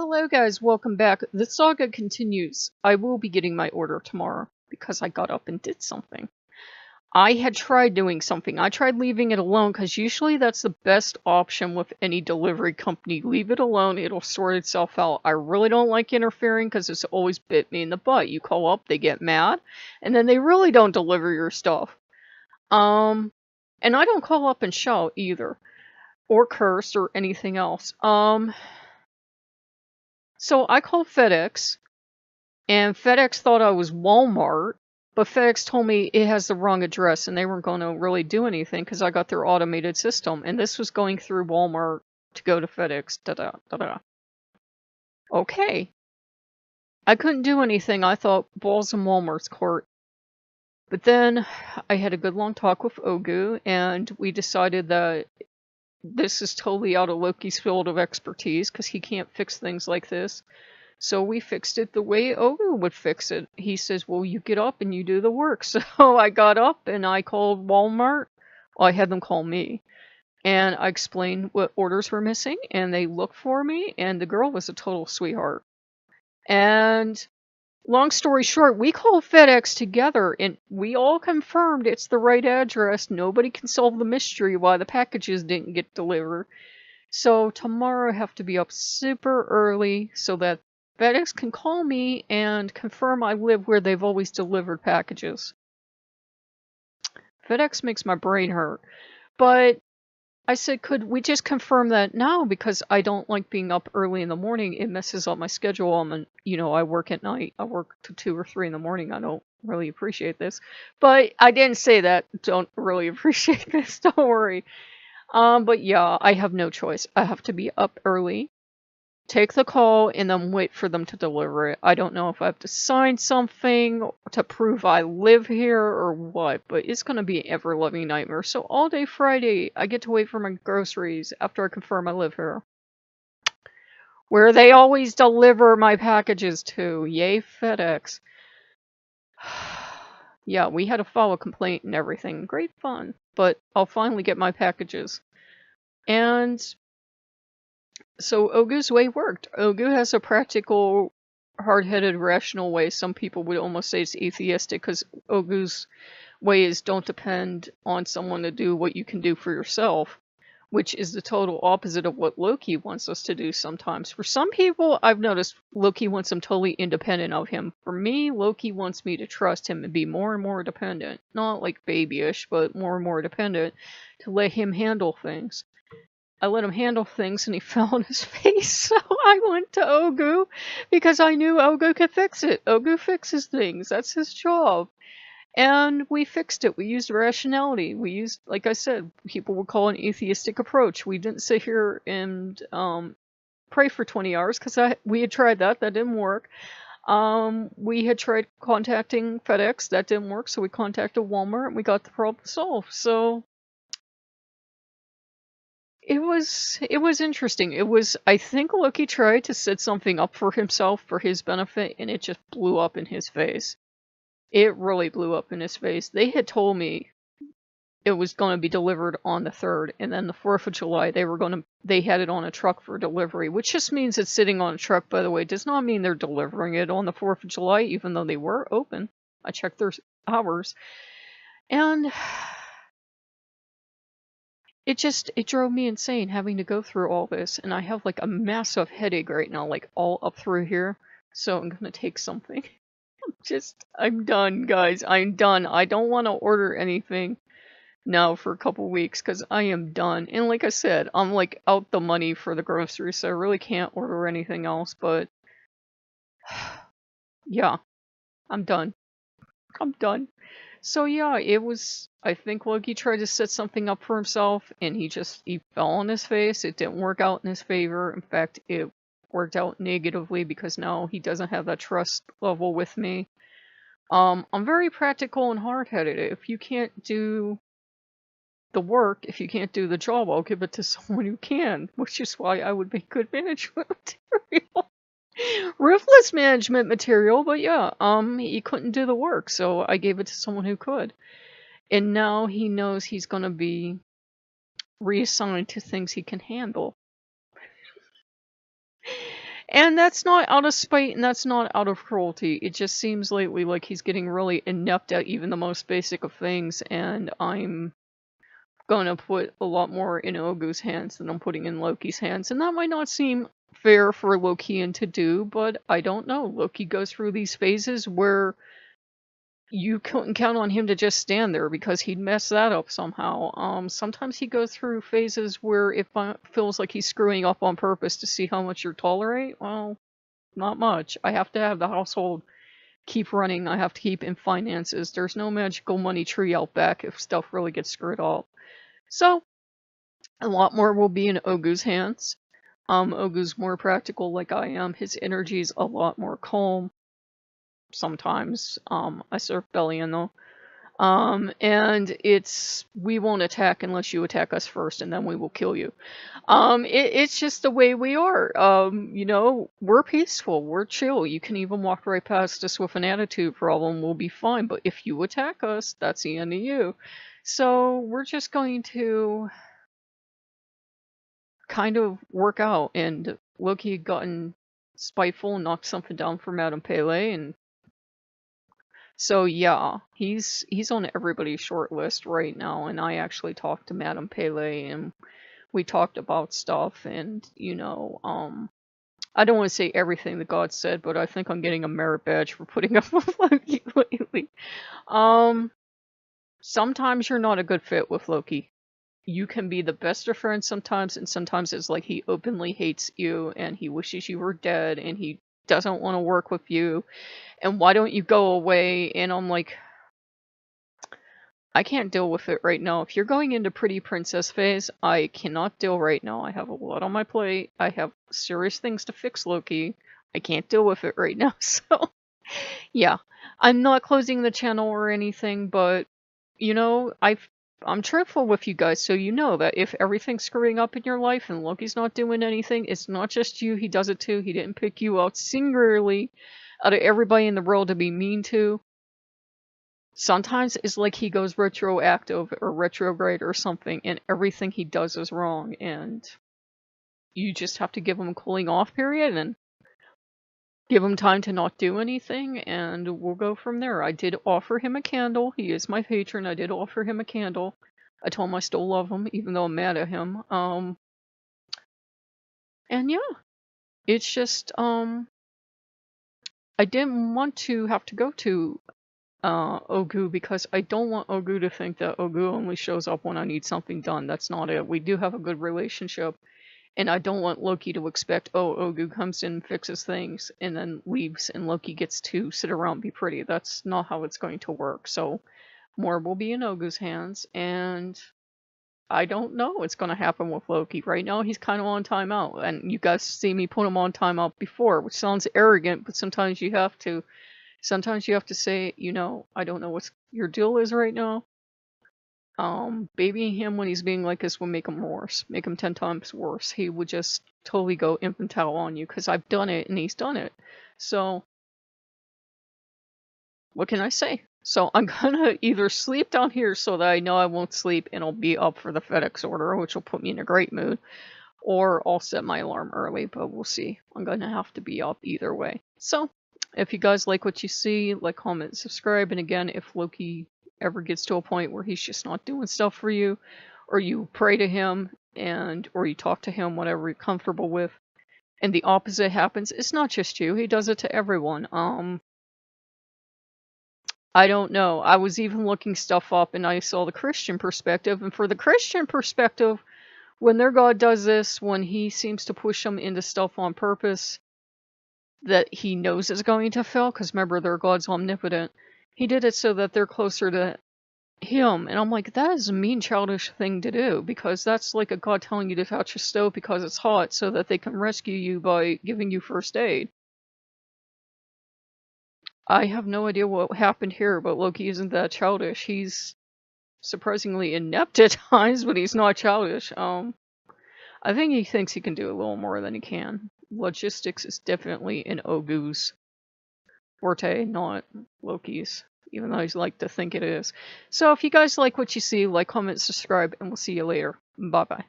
Hello guys, welcome back. The saga continues. I will be getting my order tomorrow because I got up and did something. I had tried doing something. I tried leaving it alone because usually that's the best option with any delivery company. Leave it alone, it'll sort itself out. I really don't like interfering because it's always bit me in the butt. You call up, they get mad, and then they really don't deliver your stuff. And I don't call up and shout either, or curse or anything else. So I called FedEx, and FedEx thought I was Walmart, but FedEx told me it has the wrong address and they weren't going to really do anything because I got their automated system, and this was going through Walmart to go to FedEx. Da-da. Okay. I couldn't do anything. I thought balls in Walmart's court. But then I had a good long talk with Ogu, and we decided that this is totally out of Loki's field of expertise because he can't fix things like this. So we fixed it the way Ogu would fix it. He says, well, you get up and you do the work. So I got up and I called Walmart. Well, I had them call me. And I explained what orders were missing, and they looked for me, and the girl was a total sweetheart. And long story short, we called FedEx together, and we all confirmed it's the right address. Nobody can solve the mystery why the packages didn't get delivered. So tomorrow I have to be up super early so that FedEx can call me and confirm I live where they've always delivered packages. FedEx makes my brain hurt. But I said, could we just confirm that now? Because I don't like being up early in the morning. It messes up my schedule. I work at night. I work to 2 or 3 in the morning. I don't really appreciate this. But I didn't say that. Don't really appreciate this. Don't worry. But yeah, I have no choice. I have to be up early, take the call, and then wait for them to deliver it. I don't know if I have to sign something to prove I live here or what, but it's going to be an ever-loving nightmare. So all day Friday, I get to wait for my groceries after I confirm I live here, where they always deliver my packages to. Yay, FedEx. Yeah, we had to file a complaint and everything. Great fun. But I'll finally get my packages. And so Ogu's way worked. Ogu has a practical, hard-headed, rational way. Some people would almost say it's atheistic because Ogu's way is don't depend on someone to do what you can do for yourself, which is the total opposite of what Loki wants us to do sometimes. For some people, I've noticed Loki wants them totally independent of him. For me, Loki wants me to trust him and be more and more dependent. Not like babyish, but more and more dependent to let him handle things. I let him handle things and he fell on his face, so I went to Ogu because I knew Ogu could fix it. Ogu fixes things, that's his job. And we fixed it. We used rationality. We used, like I said, people would call it an atheistic approach. We didn't sit here and pray for 20 hours because we had tried that. That didn't work. We had tried contacting FedEx. That didn't work, so we contacted Walmart and we got the problem solved. So it was interesting. I think Loki tried to set something up for himself for his benefit, and it just blew up in his face. It really blew up in his face. They had told me it was going to be delivered on the 3rd, and then the 4th of July they had it on a truck for delivery, which just means it's sitting on a truck, by the way. It does not mean they're delivering it on the 4th of July, even though they were open. I checked their hours. And it drove me insane having to go through all this, and I have like a massive headache right now, like all up through here, so I'm gonna take something. I'm done, guys. I'm done. I don't want to order anything now for a couple weeks because I am done. And like I said, I'm like out the money for the groceries, so I really can't order anything else, but yeah, I'm done. I'm done. So yeah, I think Loki tried to set something up for himself, and he fell on his face. It didn't work out in his favor. In fact, it worked out negatively because now he doesn't have that trust level with me. I'm very practical and hard-headed. If you can't do the work, if you can't do the job, I'll give it to someone who can, which is why I would make good management material. Ruthless management material, but yeah, he couldn't do the work, so I gave it to someone who could. And now he knows he's gonna be reassigned to things he can handle. And that's not out of spite and that's not out of cruelty. It just seems lately like he's getting really inept at even the most basic of things, and I'm gonna put a lot more in Ogu's hands than I'm putting in Loki's hands. And that might not seem fair for Lokean to do, but I don't know. Loki goes through these phases where you couldn't count on him to just stand there because he'd mess that up somehow. Sometimes he goes through phases where it feels like he's screwing up on purpose to see how much you tolerate. Well, not much. I have to have the household keep running. I have to keep in finances. There's no magical money tree out back if stuff really gets screwed up. So, a lot more will be in Ogu's hands. Ogu's more practical like I am. His energy's a lot more calm. Sometimes. I surf Bellion though. And we won't attack unless you attack us first, and then we will kill you. It's just the way we are. You know, we're peaceful, we're chill. You can even walk right past us with an attitude problem, we'll be fine. But if you attack us, that's the end of you. So we're just going to kind of work out. And Loki had gotten spiteful and knocked something down for Madame Pele, and so yeah, he's on everybody's short list right now, and I actually talked to Madame Pele and we talked about stuff, and you know, I don't want to say everything the gods said, but I think I'm getting a merit badge for putting up with Loki lately. Sometimes you're not a good fit with Loki. You can be the best of friends sometimes, and sometimes it's like he openly hates you and he wishes you were dead and he doesn't want to work with you. And why don't you go away? And I'm like, I can't deal with it right now. If you're going into pretty princess phase, I cannot deal right now. I have a lot on my plate. I have serious things to fix, Loki. I can't deal with it right now. So, yeah. I'm not closing the channel or anything, but, you know, I'm truthful with you guys, so you know that if everything's screwing up in your life and Loki's not doing anything, it's not just you. He does it too. He didn't pick you out singularly out of everybody in the world to be mean to. Sometimes it's like he goes retroactive or retrograde or something, and everything he does is wrong, and you just have to give him a cooling off period and give him time to not do anything, and we'll go from there. I did offer him a candle. He is my patron. I did offer him a candle. I told him I still love him, even though I'm mad at him. And yeah, it's just, I didn't want to have to go to Ogu because I don't want Ogu to think that Ogu only shows up when I need something done. That's not it. We do have a good relationship, and I don't want Loki to expect, oh, Ogu comes in and fixes things and then leaves and Loki gets to sit around and be pretty. That's not how it's going to work. So more will be in Ogu's hands, and I don't know what's going to happen with Loki. Right now, he's kind of on timeout, and you guys see me put him on timeout before, which sounds arrogant, but sometimes you have to. Sometimes you have to say, you know, I don't know what your deal is right now. Babying him when he's being like this will make him worse. Make him 10 times worse. He would just totally go infantile on you, because I've done it, and he's done it. So, what can I say? So I'm gonna either sleep down here so that I know I won't sleep and I'll be up for the FedEx order, which will put me in a great mood, or I'll set my alarm early, but we'll see. I'm gonna have to be up either way. So, if you guys like what you see, like, comment, subscribe, and again, if Loki ever gets to a point where he's just not doing stuff for you, or you pray to him, or you talk to him, whatever you're comfortable with, and the opposite happens, it's not just you, he does it to everyone. I don't know. I was even looking stuff up and I saw the Christian perspective. And for the Christian perspective, when their God does this, when he seems to push them into stuff on purpose that he knows is going to fail, because remember, their God's omnipotent, he did it so that they're closer to him. And I'm like, that is a mean, childish thing to do, because that's like a God telling you to touch a stove because it's hot so that they can rescue you by giving you first aid. I have no idea what happened here, but Loki isn't that childish. He's surprisingly inept at times, but he's not childish. I think he thinks he can do a little more than he can. Logistics is definitely in Ogu's forte, not Loki's, even though he's like to think it is. So if you guys like what you see, like, comment, subscribe, and we'll see you later. Bye-bye.